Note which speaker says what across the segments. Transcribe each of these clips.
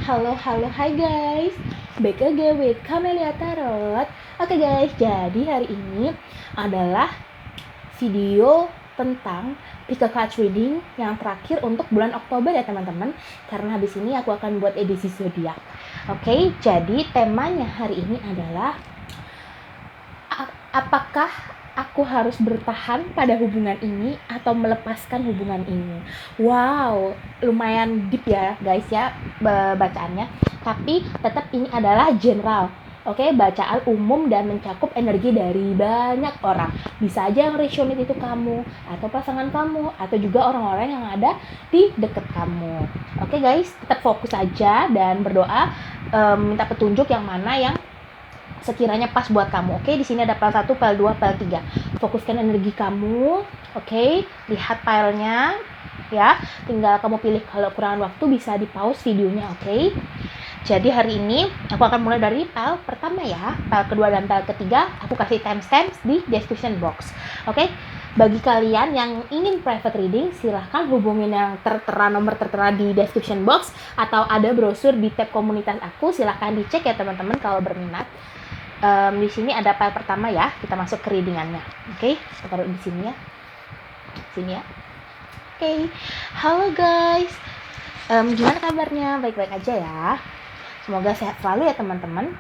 Speaker 1: Halo, hai guys. Back again with Camelia Tarot. Oke guys, jadi hari ini adalah video tentang pick a card reading yang terakhir untuk bulan Oktober ya teman-teman. Karena habis ini aku akan buat edisi zodiak. Oke, jadi temanya hari ini adalah apakah aku harus bertahan pada hubungan ini atau melepaskan hubungan ini. Wow, lumayan deep ya guys ya bacaannya. Tapi tetap ini adalah general. Oke, bacaan umum dan mencakup energi dari banyak orang. Bisa aja yang resonate itu kamu, atau pasangan kamu, atau juga orang-orang yang ada di deket kamu. Oke guys, tetap fokus aja dan berdoa, minta petunjuk yang mana yang sekiranya pas buat kamu. Oke, di sini ada pile 1, pile 2, pile 3. Fokuskan energi kamu. Oke, lihat pilenya ya. Tinggal kamu pilih, kalau kurang waktu bisa di-pause videonya, oke? Jadi hari ini aku akan mulai dari pile pertama ya. Pile kedua dan pile ketiga aku kasih timestamps di description box. Oke? Bagi kalian yang ingin private reading, silahkan hubungin yang tertera, nomor tertera di description box, atau ada brosur di tab komunitas aku. Silahkan dicek ya teman-teman kalau berminat. Di sini ada file pertama ya, kita masuk ke readingannya. Oke, kita taruh di sini ya. Sini ya. Oke. Halo guys. Gimana kabarnya? Baik-baik aja ya. Semoga sehat selalu ya teman-teman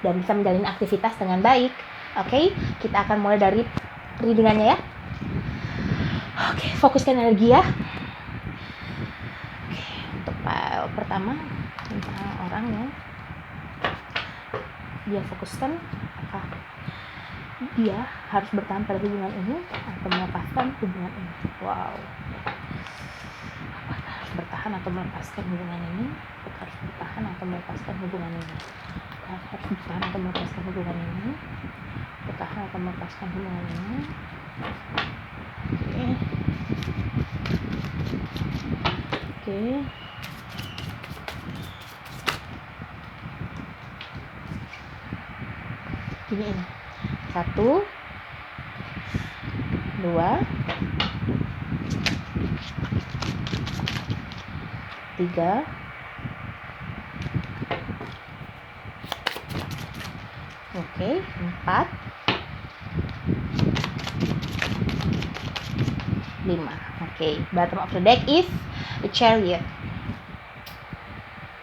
Speaker 1: dan bisa menjalani aktivitas dengan baik. Oke, kita akan mulai dari readingannya ya. Oke, fokuskan energi ya. Oke, untuk file pertama tentang orang yang dia fokuskan, apakah dia harus bertahan pada hubungan ini atau melepaskan hubungan ini. Wow, apakah harus bertahan atau melepaskan hubungan ini? Apakah harus bertahan atau melepaskan hubungan ini? Apakah harus bertahan atau melepaskan hubungan ini? Bertahan atau melepaskan hubungan ini? Oke. Gini ini. 1, 2, 3, 4, 5. Oke, bottom of the deck is the Chariot.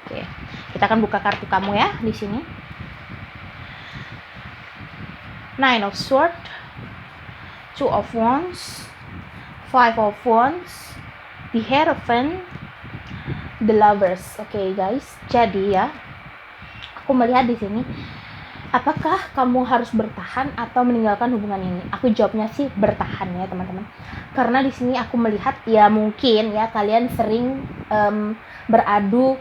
Speaker 1: Oke, kita akan buka kartu kamu ya di sini. 9 of Swords, 2 of Wands, 5 of Wands, the Hierophant, the Lovers. Oke guys, jadi ya, aku melihat di sini, apakah kamu harus bertahan atau meninggalkan hubungan ini? Aku jawabnya sih bertahan ya teman-teman. Karena di sini aku melihat ya mungkin ya kalian sering beradu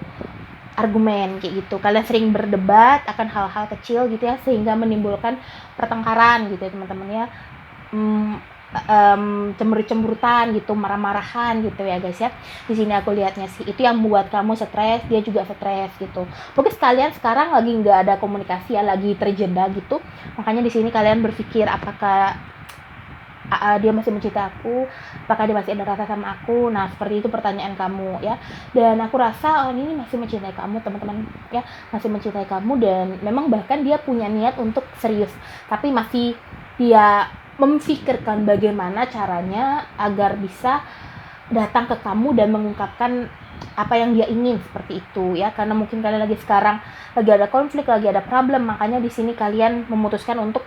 Speaker 1: argumen kayak gitu. Kalian sering berdebat akan hal-hal kecil gitu ya, sehingga menimbulkan pertengkaran gitu ya teman-teman ya. Cemburu-cemburutan gitu, marah-marahan gitu ya guys ya. Di sini aku lihatnya sih itu yang membuat kamu stres, dia juga stres gitu. Mungkin kalian sekarang lagi nggak ada komunikasi ya, lagi terjeda gitu. Makanya di sini kalian berpikir apakah dia masih mencintai aku, apakah dia masih ada rasa sama aku. Nah seperti itu pertanyaan kamu ya. Dan aku rasa ini masih mencintai kamu teman-teman ya, masih mencintai kamu, dan memang bahkan dia punya niat untuk serius, tapi masih dia memfikirkan bagaimana caranya agar bisa datang ke kamu dan mengungkapkan apa yang dia ingin, seperti itu ya. Karena mungkin kalian lagi sekarang lagi ada konflik, lagi ada problem, makanya di sini kalian memutuskan untuk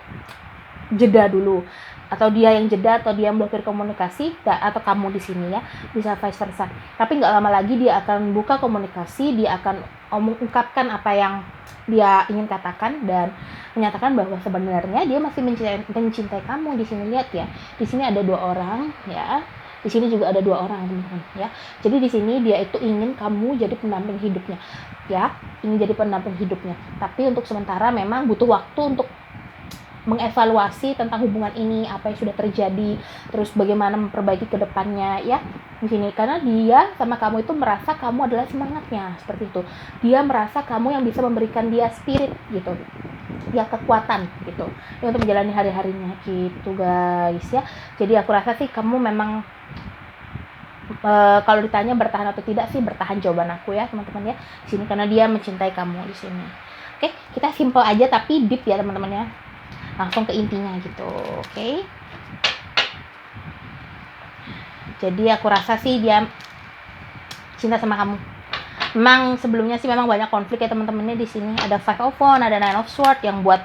Speaker 1: jeda dulu, atau dia yang jeda atau dia yang blokir komunikasi, atau kamu di sini ya, bisa vice versa. Tapi nggak lama lagi dia akan buka komunikasi, dia akan mengungkapkan apa yang dia ingin katakan dan menyatakan bahwa sebenarnya dia masih mencintai kamu. Di sini lihat ya, di sini ada 2 orang ya, di sini juga ada 2 orang teman-teman ya. Jadi di sini dia itu ingin kamu jadi pendamping hidupnya ya, ingin jadi pendamping hidupnya. Tapi untuk sementara memang butuh waktu untuk mengevaluasi tentang hubungan ini, apa yang sudah terjadi, terus bagaimana memperbaiki ke depannya ya di sini. Karena dia sama kamu itu merasa kamu adalah semangatnya, seperti itu. Dia merasa kamu yang bisa memberikan dia spirit gitu, ya kekuatan gitu ya, untuk menjalani hari-harinya gitu guys ya. Jadi aku rasa sih kamu memang Kalau ditanya bertahan atau tidak sih, bertahan jawaban aku ya teman-teman ya di sini, karena dia mencintai kamu di sini. Oke, kita simple aja tapi deep ya teman-teman ya, langsung ke intinya gitu. Oke, jadi aku rasa sih dia cinta sama kamu. Memang sebelumnya sih memang banyak konflik ya teman-temannya di sini. Ada 5 of Wands, ada 9 of Swords yang buat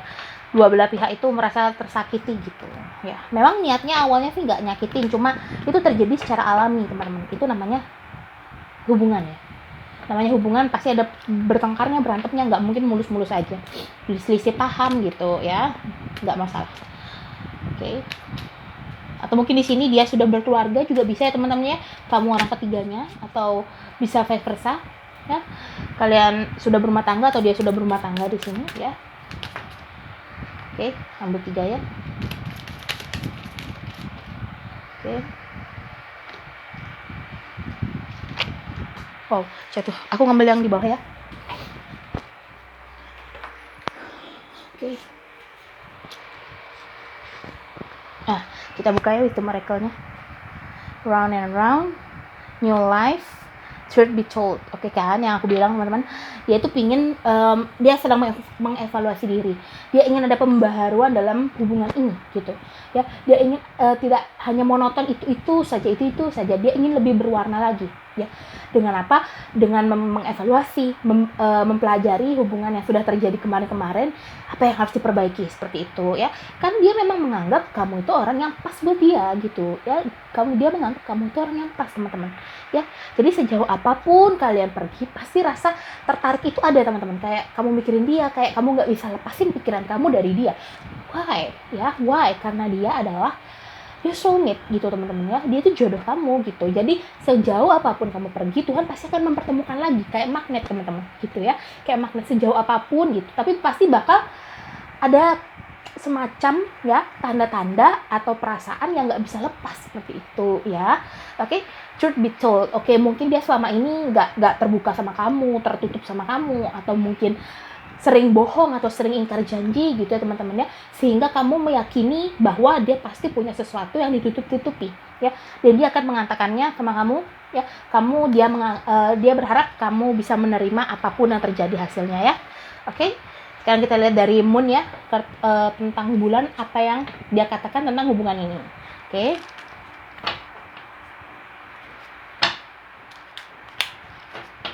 Speaker 1: dua belah pihak itu merasa tersakiti gitu ya. Memang niatnya awalnya sih nggak nyakitin, cuma itu terjadi secara alami teman-teman. Itu namanya hubungan ya. Namanya hubungan pasti ada bertengkarnya, berantemnya, nggak mungkin mulus-mulus aja. Selisih paham gitu ya, nggak masalah. Oke. Atau mungkin di sini dia sudah berkeluarga juga bisa ya teman-teman ya. Kamu orang ketiganya, atau bisa vice versa ya. Kalian sudah berumah tangga atau dia sudah berumah tangga di sini ya. Oke, ambil 3 ya. Oke. Wow, jatuh. Aku ngambil yang di bawah ya. Oke. Nah, kita buka ya Wisdom Oracle-nya. Round and round, new life, truth be told. Oke kan, yang aku bilang teman-teman, dia itu pingin, dia sedang mengevaluasi diri. Dia ingin ada pembaharuan dalam hubungan ini gitu ya. Dia ingin tidak hanya monoton itu saja. Dia ingin lebih berwarna lagi ya. Dengan apa? Dengan mengevaluasi, mempelajari hubungan yang sudah terjadi kemarin-kemarin, apa yang harus diperbaiki seperti itu ya. Kan dia memang menganggap kamu itu orang yang pas buat dia gitu ya. Dia menganggap kamu itu orang yang pas teman-teman ya. Jadi sejauh apapun kalian pergi, pasti rasa tertarik itu ada teman-teman. Kayak kamu mikirin dia, kayak kamu nggak bisa lepasin pikiran kamu dari dia. Why ya? Why? Karena dia adalah your soulmate gitu teman-teman ya. Dia itu jodoh kamu gitu. Jadi sejauh apapun kamu pergi, Tuhan pasti akan mempertemukan lagi, kayak magnet teman-teman gitu ya. Kayak magnet sejauh apapun gitu. Tapi pasti bakal ada semacam ya tanda-tanda atau perasaan yang nggak bisa lepas seperti itu ya. Oke, truth be told. Oke, mungkin dia selama ini nggak terbuka sama kamu, tertutup sama kamu, atau mungkin sering bohong atau sering ingkar janji gitu ya teman-teman ya, sehingga kamu meyakini bahwa dia pasti punya sesuatu yang ditutup-tutupi ya, dan dia akan mengatakannya sama kamu ya. Dia berharap kamu bisa menerima apapun yang terjadi hasilnya ya. Oke, sekarang kita lihat dari Moon ya, tentang bulan, apa yang dia katakan tentang hubungan ini. Oke.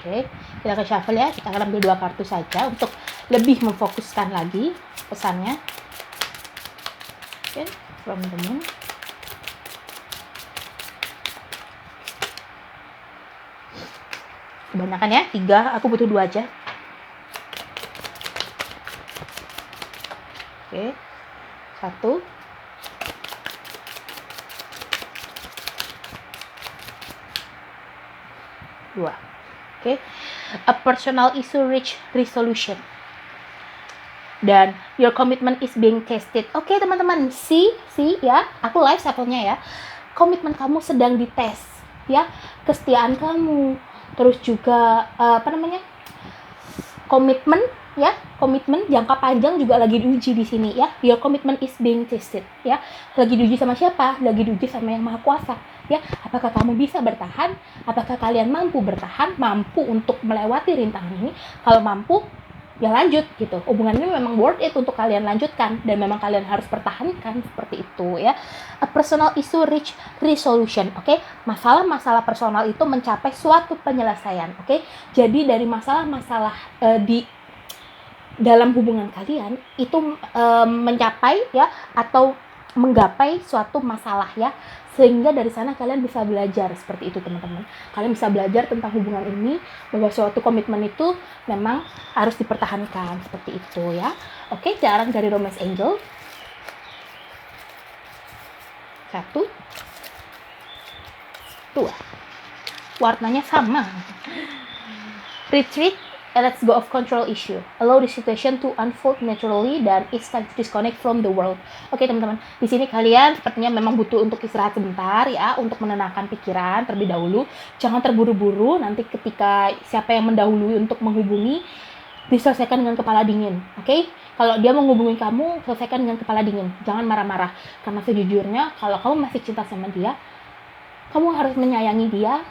Speaker 1: Oke, kita ke shuffle ya. Kita akan ambil 2 kartu saja untuk lebih memfokuskan lagi pesannya. Oke, from the Moon. Kebanyakan ya, 3. Aku butuh 2 aja. Oke, 1. Dua. Oke, a personal issue reach resolution, dan your commitment is being tested. Oke teman-teman, see ya, aku live sampelnya ya. Komitmen kamu sedang dites ya, kesetiaan kamu, terus juga komitmen ya, komitmen jangka panjang juga lagi diuji di sini ya. Your commitment is being tested ya. Lagi diuji sama siapa? Lagi diuji sama Yang Maha Kuasa ya. Apakah kamu bisa bertahan? Apakah kalian mampu bertahan, mampu untuk melewati rintangan ini? Kalau mampu, ya lanjut gitu. Hubungan ini memang worth it untuk kalian lanjutkan, dan memang kalian harus pertahankan seperti itu ya. A personal issue reach resolution. Oke, masalah-masalah personal itu mencapai suatu penyelesaian. Oke, jadi dari masalah-masalah di dalam hubungan kalian itu mencapai ya, atau menggapai suatu masalah ya, sehingga dari sana kalian bisa belajar seperti itu teman-teman. Kalian bisa belajar tentang hubungan ini, bahwa suatu komitmen itu memang harus dipertahankan seperti itu ya. Oke, jalan dari Romance Angel. 1, 2. Warnanya sama. Retreat, let's go of control issue. Allow the situation to unfold naturally, dan it's time to disconnect from the world. Oke teman-teman, di sini kalian sepertinya memang butuh untuk istirahat sebentar ya, untuk menenangkan pikiran terlebih dahulu. Jangan terburu-buru, nanti ketika siapa yang mendahului untuk menghubungi, diselesaikan dengan kepala dingin. Oke? Kalau dia menghubungi kamu, selesaikan dengan kepala dingin. Jangan marah-marah. Karena sejujurnya, kalau kamu masih cinta sama dia, kamu harus menyayangi dia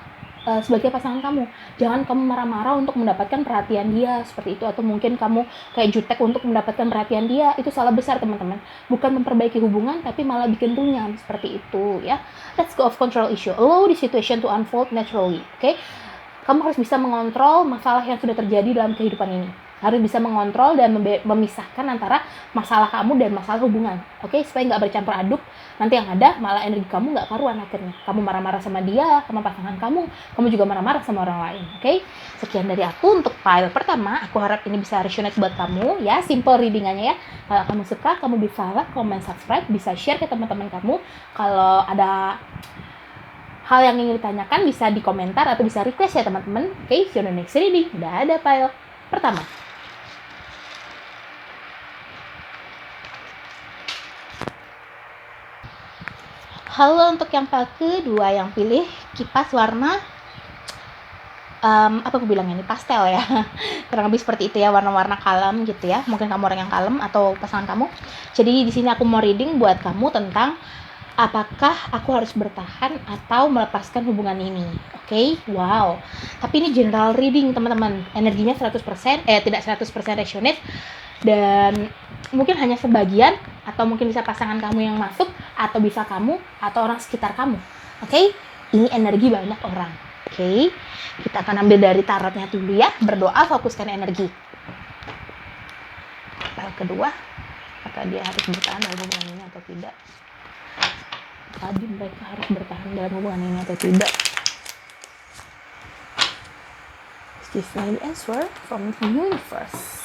Speaker 1: sebagai pasangan kamu. Jangan kamu marah-marah untuk mendapatkan perhatian dia seperti itu, atau mungkin kamu kayak jutek untuk mendapatkan perhatian dia. Itu salah besar teman-teman. Bukan memperbaiki hubungan tapi malah bikin runyam seperti itu ya. Let's go of control issue. Allow the situation to unfold naturally. Oke? Kamu harus bisa mengontrol masalah yang sudah terjadi dalam kehidupan ini. Harus bisa mengontrol dan memisahkan antara masalah kamu dan masalah hubungan. Oke? Supaya nggak bercampur aduk. Nanti yang ada malah energi kamu nggak karuan akhirnya. Kamu marah-marah sama dia, sama pasangan kamu juga marah-marah sama orang lain. Oke? Sekian dari aku untuk file pertama. Aku harap ini bisa resonate buat kamu ya. Simple readingannya ya. Kalau kamu suka, kamu bisa like, comment, subscribe, bisa share ke teman-teman kamu. Kalau ada hal yang ingin ditanyakan bisa di komentar atau bisa request ya teman-teman. Oke, see you on the next reading. Udah ada file pertama. Halo, untuk yang file kedua yang pilih kipas warna apa aku bilang ini, pastel ya. Kurang lebih seperti itu ya, warna-warna kalem gitu ya. Mungkin kamu orang yang kalem atau pasangan kamu. Jadi di sini aku mau reading buat kamu tentang apakah aku harus bertahan atau melepaskan hubungan ini. Oke? Wow. Tapi ini general reading teman-teman. Energinya 100%, tidak 100% resonate, dan mungkin hanya sebagian, atau mungkin bisa pasangan kamu yang masuk, atau bisa kamu atau orang sekitar kamu. Oke? Ini energi banyak orang. Oke? Kita akan ambil dari tarotnya dulu ya. Berdoa, fokuskan energi. Hal kedua, apakah dia harus bertahan dalam hubungan ini atau tidak? Tadi mereka harus bertahan dalam hubungan ini atau tidak? Give me the answer from the universe.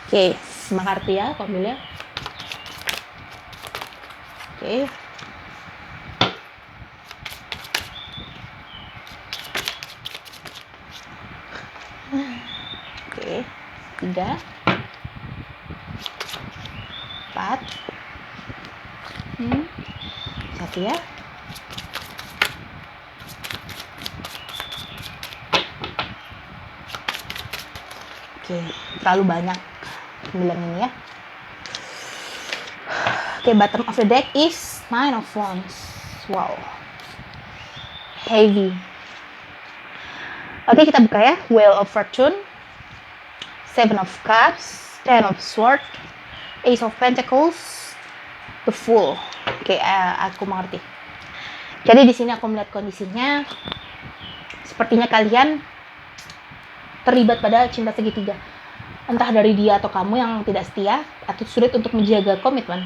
Speaker 1: Oke, 5 kartu ya, aku ambil ya. Oke. Oke, 3, 4, 1 ya. Oke, terlalu banyak bilang ini ya. Oke, bottom of the deck is 9 of Wands. Wow, heavy. Oke, kita buka ya. Wheel of Fortune, 7 of Cups, 10 of Swords, Ace of Pentacles, the Fool. Oke, aku mengerti. Jadi di sini aku melihat kondisinya, sepertinya kalian terlibat pada cinta segitiga. Entah dari dia atau kamu yang tidak setia atau sulit untuk menjaga komitmen.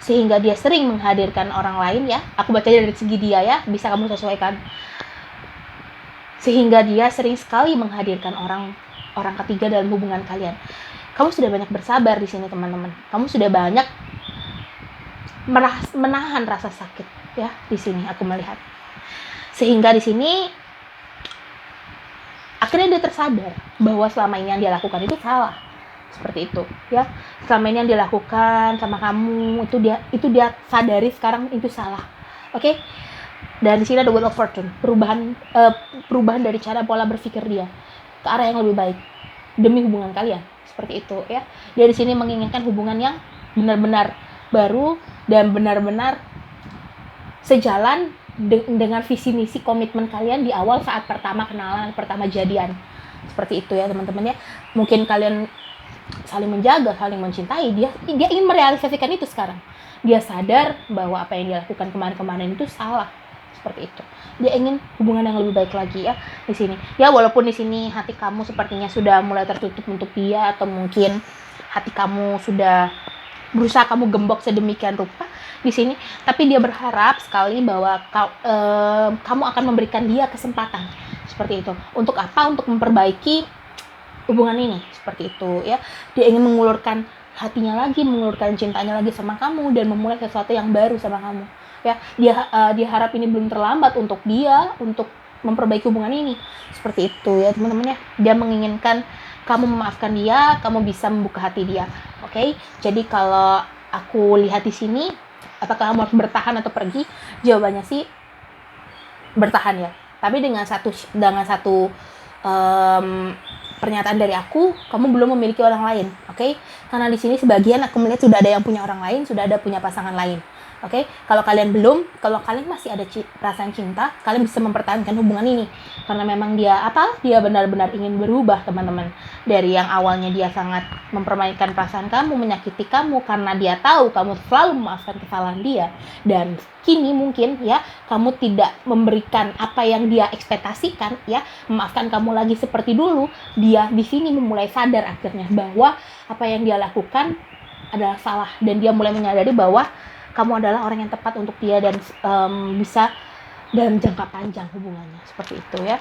Speaker 1: Sehingga dia sering menghadirkan orang lain ya. Aku baca dari segi dia ya, bisa kamu sesuaikan. Sehingga dia sering sekali menghadirkan orang ketiga dalam hubungan kalian. Kamu sudah banyak bersabar di sini teman-teman. Kamu sudah banyak menahan rasa sakit ya di sini aku melihat. Sehingga di sini akhirnya dia tersadar bahwa selama ini yang dia lakukan itu salah. Seperti itu ya. Selama ini yang dia lakukan sama kamu itu dia sadari sekarang itu salah. Oke? Dan di sini ada Wheel of Fortune, perubahan dari cara pola berpikir dia ke arah yang lebih baik demi hubungan kalian. Seperti itu ya. Dia di sini menginginkan hubungan yang benar-benar baru dan benar-benar sejalan dengan visi misi komitmen kalian di awal saat pertama kenalan, pertama jadian. Seperti itu ya teman-teman ya. Mungkin kalian saling menjaga, saling mencintai, dia ingin merealisasikan itu sekarang. Dia sadar bahwa apa yang dia lakukan kemarin-kemarin itu salah. Seperti itu. Dia ingin hubungan yang lebih baik lagi ya di sini. Ya walaupun di sini hati kamu sepertinya sudah mulai tertutup untuk dia, atau mungkin hati kamu sudah berusaha kamu gembok sedemikian rupa di sini, tapi dia berharap sekali bahwa kamu akan memberikan dia kesempatan seperti itu. Untuk apa? Untuk memperbaiki hubungan ini seperti itu ya. Dia ingin mengulurkan hatinya lagi, mengulurkan cintanya lagi sama kamu, dan memulai sesuatu yang baru sama kamu ya. Dia harap ini belum terlambat untuk dia untuk memperbaiki hubungan ini seperti itu ya teman-teman ya. Dia menginginkan kamu memaafkan dia, kamu bisa membuka hati dia. Oke? Jadi kalau aku lihat di sini, apakah kamu harus bertahan atau pergi? Jawabannya sih bertahan ya. Tapi dengan satu pernyataan dari aku, kamu belum memiliki orang lain, oke? Karena di sini sebagian aku melihat sudah ada yang punya orang lain, sudah ada punya pasangan lain, oke? Kalau kalian belum, kalau kalian masih ada perasaan cinta, kalian bisa mempertahankan hubungan ini, karena memang dia benar-benar ingin berubah, teman-teman. Dari yang awalnya dia sangat mempermainkan perasaan kamu, menyakiti kamu, karena dia tahu kamu selalu memaafkan kesalahan dia, dan kini mungkin ya kamu tidak memberikan apa yang dia ekspektasikan, ya memaafkan kamu lagi seperti dulu. Dia di sini memulai sadar akhirnya bahwa apa yang dia lakukan adalah salah, dan dia mulai menyadari bahwa kamu adalah orang yang tepat untuk dia, dan bisa dalam jangka panjang hubungannya, seperti itu ya.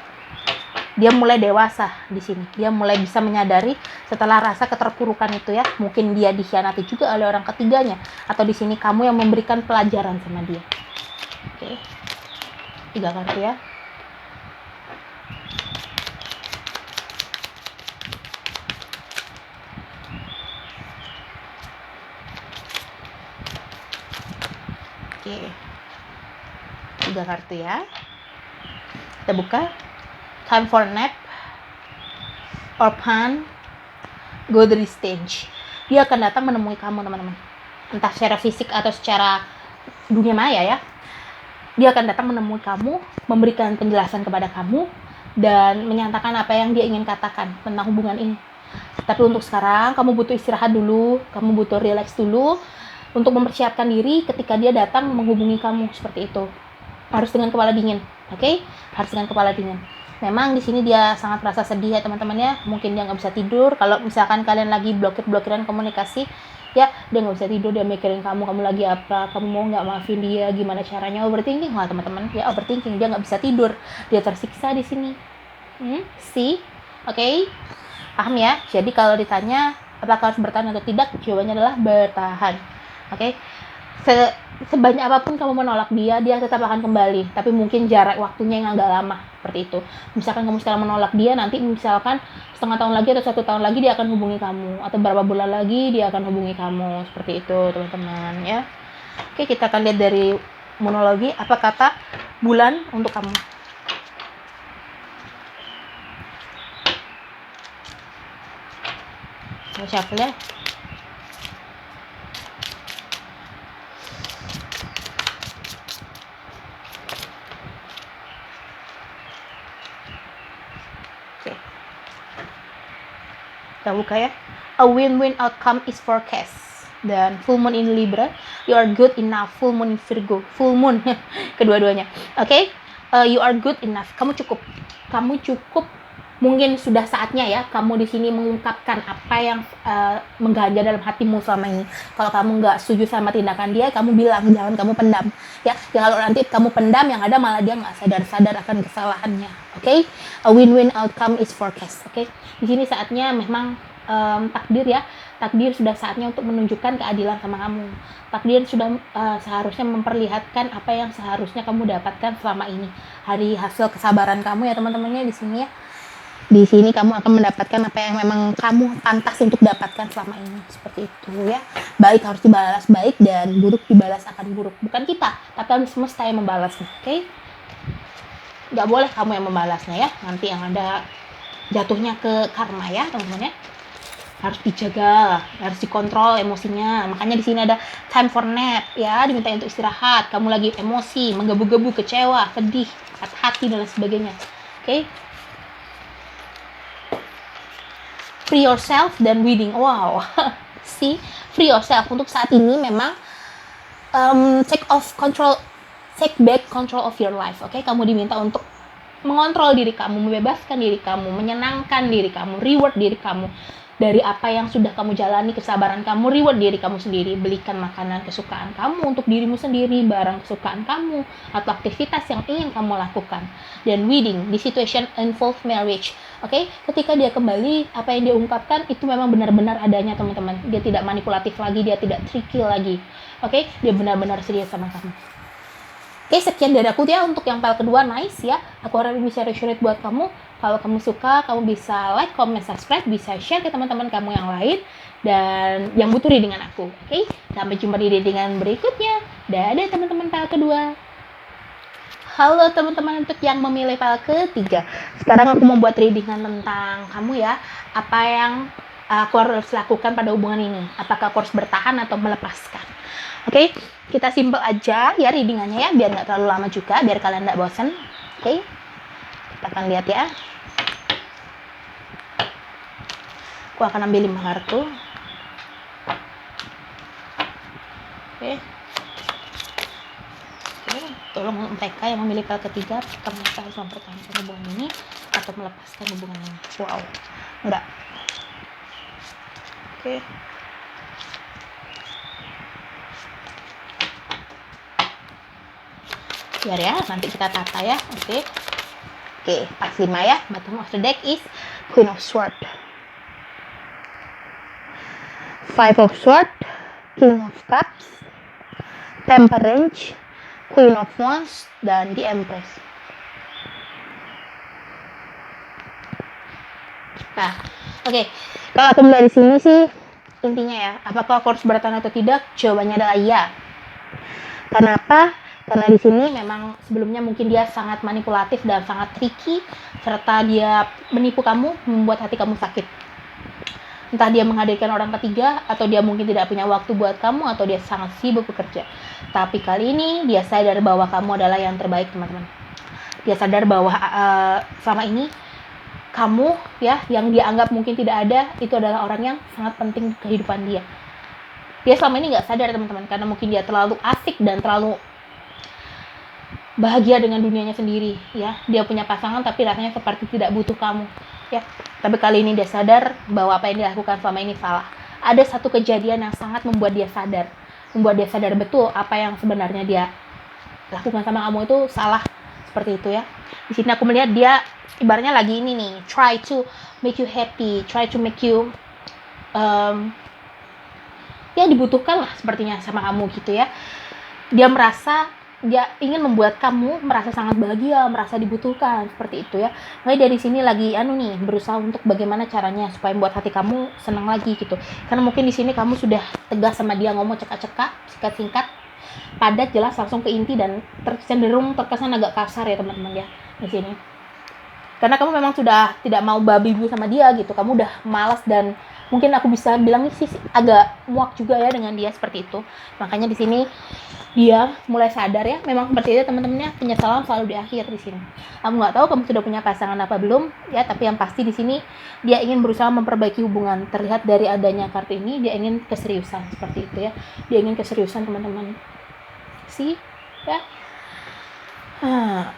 Speaker 1: Dia mulai dewasa di sini, dia mulai bisa menyadari setelah rasa keterpurukan itu ya, mungkin dia dikhianati juga oleh orang ketiganya, atau di sini kamu yang memberikan pelajaran sama dia. Oke, 3 kartu ya. Oke, 3 kartu ya. Kita buka. Time for nap, orphan, go the stage. Dia akan datang menemui kamu, teman-teman. Entah secara fisik atau secara dunia maya ya. Dia akan datang menemui kamu, memberikan penjelasan kepada kamu, dan menyatakan apa yang dia ingin katakan tentang hubungan ini. Tapi untuk sekarang, kamu butuh istirahat dulu, kamu butuh relax dulu, untuk mempersiapkan diri ketika dia datang menghubungi kamu, seperti itu. Harus dengan kepala dingin, oke? Harus dengan kepala dingin. Memang di sini dia sangat merasa sedih ya teman-teman ya. Mungkin dia nggak bisa tidur. Kalau misalkan kalian lagi blokiran komunikasi, ya dia nggak bisa tidur, dia mikirin kamu lagi apa, kamu mau nggak maafin dia, gimana caranya, overthinking lah teman-teman. Ya overthinking, dia nggak bisa tidur, dia tersiksa di sini. Oke? Paham ya? Jadi kalau ditanya apakah harus bertahan atau tidak, jawabannya adalah bertahan. Oke? Sebanyak apapun kamu menolak dia tetap akan kembali, tapi mungkin jarak waktunya yang agak lama, seperti itu. Misalkan kamu sekarang menolak dia, nanti misalkan setengah tahun lagi atau 1 tahun lagi dia akan hubungi kamu, atau beberapa bulan lagi dia akan hubungi kamu, seperti itu teman-teman ya. Oke, kita akan lihat dari monologi apa kata bulan untuk kamu. Shuffle ya. Kita buka ya. A win-win outcome is forecast. Dan full moon in Libra, you are good enough. Full moon in Virgo, full moon kedua-duanya. Oke? You are good enough. Kamu cukup. Mungkin sudah saatnya ya kamu di sini mengungkapkan apa yang mengganjal dalam hatimu selama ini. Kalau kamu nggak setuju sama tindakan dia, kamu bilang, jangan kamu pendam ya. Kalau nanti kamu pendam, yang ada malah dia nggak sadar akan kesalahannya. Oke? A win-win outcome is forecast. Oke? Di sini saatnya memang takdir sudah saatnya untuk menunjukkan keadilan sama kamu. Takdir sudah seharusnya memperlihatkan apa yang seharusnya kamu dapatkan selama ini. Hari hasil kesabaran kamu ya teman-temannya di sini ya. Di sini kamu akan mendapatkan apa yang memang kamu pantas untuk dapatkan selama ini, seperti itu ya. Baik harus dibalas baik, dan buruk dibalas akan buruk. Bukan kita, tapi semesta yang membalasnya. Oke? Nggak boleh kamu yang membalasnya ya. Nanti yang ada jatuhnya ke karma ya teman-teman ya. Harus dijaga, harus dikontrol emosinya. Makanya di sini ada time for nap ya, diminta untuk istirahat. Kamu lagi emosi, menggebu-gebu, kecewa, sedih, hati dan lain sebagainya. Oke? Free yourself dan wedding. Wow. Free yourself. Untuk saat ini memang take back control of your life. Oke? Kamu diminta untuk mengontrol diri kamu, membebaskan diri kamu, menyenangkan diri kamu, reward diri kamu dari apa yang sudah kamu jalani, kesabaran kamu, reward diri kamu sendiri. Belikan makanan kesukaan kamu untuk dirimu sendiri, barang kesukaan kamu, atau aktivitas yang ingin kamu lakukan. Dan wedding, the situation involve marriage. Oke? Ketika dia kembali, apa yang dia ungkapkan itu memang benar-benar adanya teman-teman. Dia tidak manipulatif lagi, dia tidak tricky lagi. Oke? Dia benar-benar serius sama kamu. Oke, sekian dari aku ya untuk yang file kedua. Nice ya, aku harap bisa resonate buat kamu. Kalau kamu suka, kamu bisa like, comment, subscribe, bisa share ke teman-teman kamu yang lain dan yang butuh readingan aku. Oke, sampai jumpa di readingan berikutnya. Dadah teman-teman file kedua. Halo teman-teman, untuk yang memilih file ketiga. Sekarang aku mau buat readingan tentang kamu ya. Apa yang aku harus lakukan pada hubungan ini? Apakah aku harus bertahan atau melepaskan? Oke, kita simple aja ya readingannya ya, biar nggak terlalu lama juga, biar kalian nggak bosan. Oke, kita akan lihat ya. Aku akan ambil 5 kartu. Oke. Tolong mereka yang memilih file ketiga, kamu harus mempertahankan hubungan ini atau melepaskan hubungan ini. Wow, enggak. Oke. Biar ya, nanti kita tata ya. Oke, pas 5 ya. Bottom of the deck is Queen of Swords, Five of Swords, King of Cups, Temperance, Queen of Wands, dan The Empress. Nah, oke. Kalau aku mulai di sini sih, intinya ya, apakah aku harus bertahan atau tidak? Jawabannya adalah iya. Kenapa? Karena di sini memang sebelumnya mungkin dia sangat manipulatif dan sangat tricky, serta dia menipu kamu, membuat hati kamu sakit. Entah dia menghadirkan orang ketiga, atau dia mungkin tidak punya waktu buat kamu, atau dia sangat sibuk bekerja. Tapi kali ini dia sadar bahwa kamu adalah yang terbaik, teman-teman. Dia sadar bahwa selama ini kamu ya, yang dia anggap mungkin tidak ada, itu adalah orang yang sangat penting di kehidupan dia. Dia selama ini nggak sadar, teman-teman, karena mungkin dia terlalu asik dan terlalu bahagia dengan dunianya sendiri ya. Dia punya pasangan tapi rasanya seperti tidak butuh kamu ya. Tapi kali ini dia sadar bahwa apa yang dilakukan selama ini salah. Ada satu kejadian yang sangat membuat dia sadar betul apa yang sebenarnya dia lakukan sama kamu itu salah, seperti itu ya. Di sini aku melihat dia ibaratnya lagi ini nih, try to make you happy, try to make you ya dibutuhkan lah sepertinya sama kamu gitu ya. Dia ingin membuat kamu merasa sangat bahagia, merasa dibutuhkan, seperti itu ya. Makanya dari sini lagi berusaha untuk bagaimana caranya supaya membuat hati kamu senang lagi gitu. Karena mungkin di sini kamu sudah tegas sama dia, ngomong cekak-cekak, singkat-singkat, padat, jelas, langsung ke inti, dan cenderung terkesan agak kasar ya teman-teman ya di sini. Karena kamu memang sudah tidak mau babi bu sama dia gitu. Kamu udah malas, dan mungkin aku bisa bilang sih agak muak juga ya dengan dia, seperti itu. Makanya di sini dia mulai sadar ya, memang seperti itu teman-temannya, penyesalan selalu di akhir di sini. Aku nggak tahu kamu sudah punya pasangan apa belum ya, tapi yang pasti di sini dia ingin berusaha memperbaiki hubungan. Terlihat dari adanya kartu ini, dia ingin keseriusan, seperti itu ya. Dia ingin keseriusan teman-teman. Sih ya.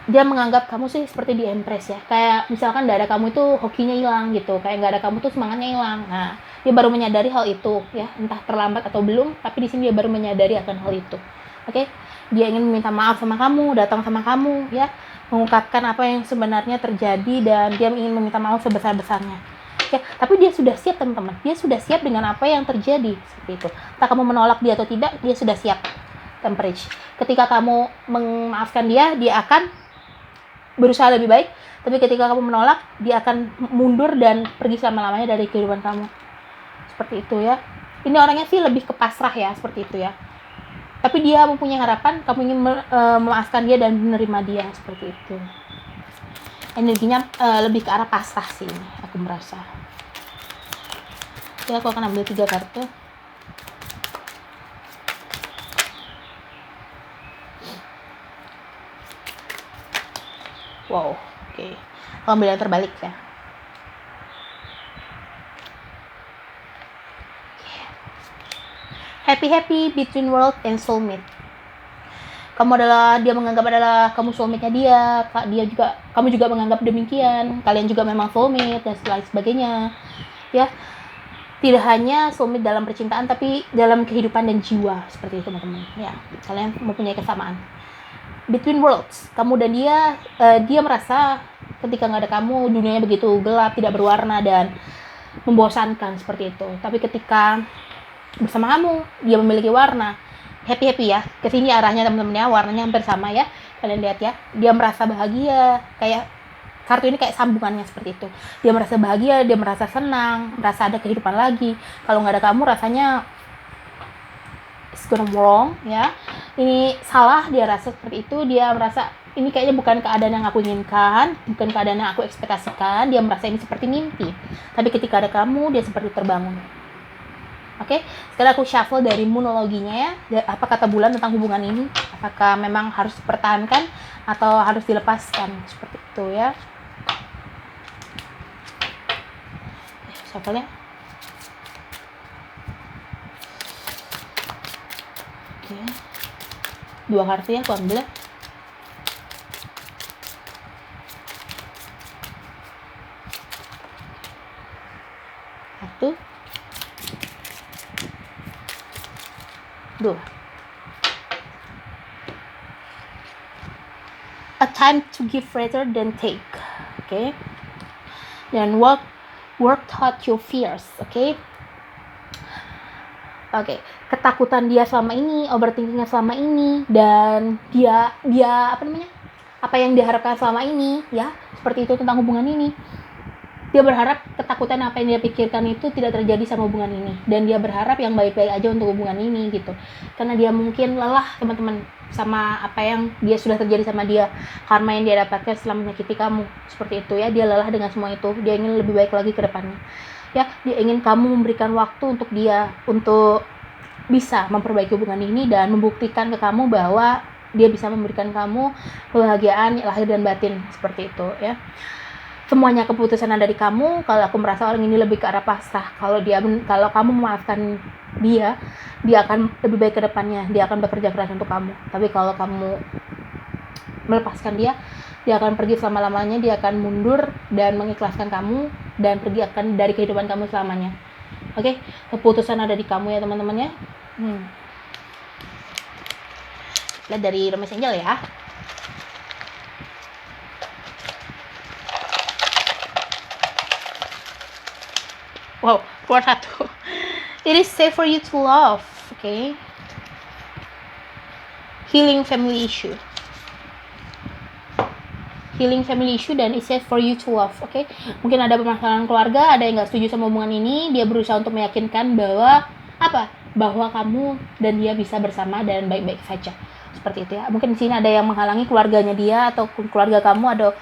Speaker 1: Dia menganggap kamu sih seperti di Empress ya, kayak misalkan nggak ada kamu itu hokinya hilang gitu, kayak nggak ada kamu tuh semangatnya hilang. Nah, dia baru menyadari hal itu ya, entah terlambat atau belum, tapi di sini dia baru menyadari akan hal itu. Oke, dia ingin meminta maaf sama kamu, datang sama kamu ya, mengungkapkan apa yang sebenarnya terjadi, dan dia ingin meminta maaf sebesar-besarnya. Ya, tapi dia sudah siap teman-teman, dia sudah siap dengan apa yang terjadi, seperti itu. Entah kamu menolak dia atau tidak, dia sudah siap. Temperance. Ketika kamu memaafkan dia, dia akan berusaha lebih baik. Tapi ketika kamu menolak, dia akan mundur dan pergi selama-lamanya dari kehidupan kamu. Seperti itu ya. Ini orangnya sih lebih ke pasrah ya, seperti itu ya. Tapi dia mempunyai harapan, kamu ingin memaafkan dia dan menerima dia, seperti itu. Energinya lebih ke arah pasrah sih ini, aku merasa. Ya, aku akan ambil 3 kartu. Wow, oke. Aku ambil yang terbalik ya. Happy between world and soulmate. Dia menganggap adalah kamu soulmate-nya dia, kamu juga menganggap demikian. Kalian juga memang soulmate dan lain sebagainya. Ya. Tidak hanya soulmate dalam percintaan, tapi dalam kehidupan dan jiwa, seperti itu teman-teman. Ya, kalian mempunyai kesamaan. Between worlds, kamu dan dia merasa ketika nggak ada kamu, dunianya begitu gelap, tidak berwarna, dan membosankan, seperti itu. Tapi ketika bersama kamu, dia memiliki warna. Happy ya, kesini arahnya teman-teman ya, warnanya hampir sama ya, kalian lihat ya. Dia merasa bahagia, kayak kartu ini kayak sambungannya, seperti itu. Dia merasa bahagia, dia merasa senang, merasa ada kehidupan lagi. Kalau nggak ada kamu, rasanya it's gonna wrong ya, ini salah, dia rasa seperti itu. Dia merasa ini kayaknya bukan keadaan yang aku inginkan, bukan keadaan yang aku ekspektasikan. Dia merasa ini seperti mimpi. Tapi ketika ada kamu, dia seperti terbangun. Oke, sekarang aku shuffle dari moonologinya ya. Apa kata bulan tentang hubungan ini? Apakah memang harus dipertahankan atau harus dilepaskan? Seperti itu ya. Shuffle-nya. Oke. 2 kartu ya, aku ambil ya. Satu, 2. A time to give rather than take. Oke. Dan work out your fears. Oke. Ketakutan dia selama ini, overthinkingnya selama ini, dan dia apa yang diharapkan selama ini ya, seperti itu tentang hubungan ini. Dia berharap ketakutan apa yang dia pikirkan itu tidak terjadi sama hubungan ini, dan dia berharap yang baik-baik aja untuk hubungan ini gitu. Karena dia mungkin lelah teman-teman sama apa yang dia sudah terjadi sama dia, karma yang dia dapatkan setelah menyakiti kamu. Seperti itu ya, dia lelah dengan semua itu. Dia ingin lebih baik lagi ke depannya. Ya, dia ingin kamu memberikan waktu untuk dia untuk bisa memperbaiki hubungan ini dan membuktikan ke kamu bahwa dia bisa memberikan kamu kebahagiaan lahir dan batin, seperti itu ya. Semuanya keputusan ada di kamu. Kalau aku merasa orang ini lebih ke arah pasrah. Kalau kamu memaafkan dia akan lebih baik ke depannya. Dia akan bekerja keras untuk kamu. Tapi kalau kamu melepaskan dia akan pergi selama-lamanya. Dia akan mundur dan mengikhlaskan kamu dan pergi akan dari kehidupan kamu selamanya. Oke, keputusan ada di kamu ya teman-teman ya. Lihat dari Hermes Angel ya. Wow, keluar 1. It is safe for you to love. Okay. Healing family issue. Healing family issue dan it's safe for you to love. Okay. Mungkin ada permasalahan keluarga, ada yang nggak setuju sama hubungan ini. Dia berusaha untuk meyakinkan bahwa bahwa kamu dan dia bisa bersama dan baik-baik saja. Seperti itu ya. Mungkin di sini ada yang menghalangi keluarganya dia atau keluarga kamu,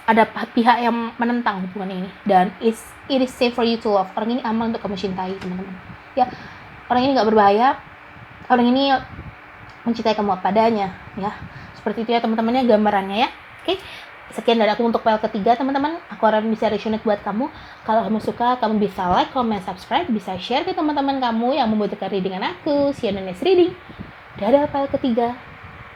Speaker 1: ada pihak yang menentang hubungan ini, dan it is safe for you to love. Orang ini aman untuk kamu cintai teman-teman ya. Orang ini nggak berbahaya. Orang ini mencintai kamu apa adanya ya. Seperti itu ya teman-temannya gambarannya ya. Oke, sekian dari aku untuk file ketiga teman-teman. Aku harap bisa resonate buat kamu. Kalau kamu suka, kamu bisa like, comment, subscribe, bisa share ke teman-teman kamu yang membutuhkan reading dengan aku. See you in the next reading. Dadah file ketiga.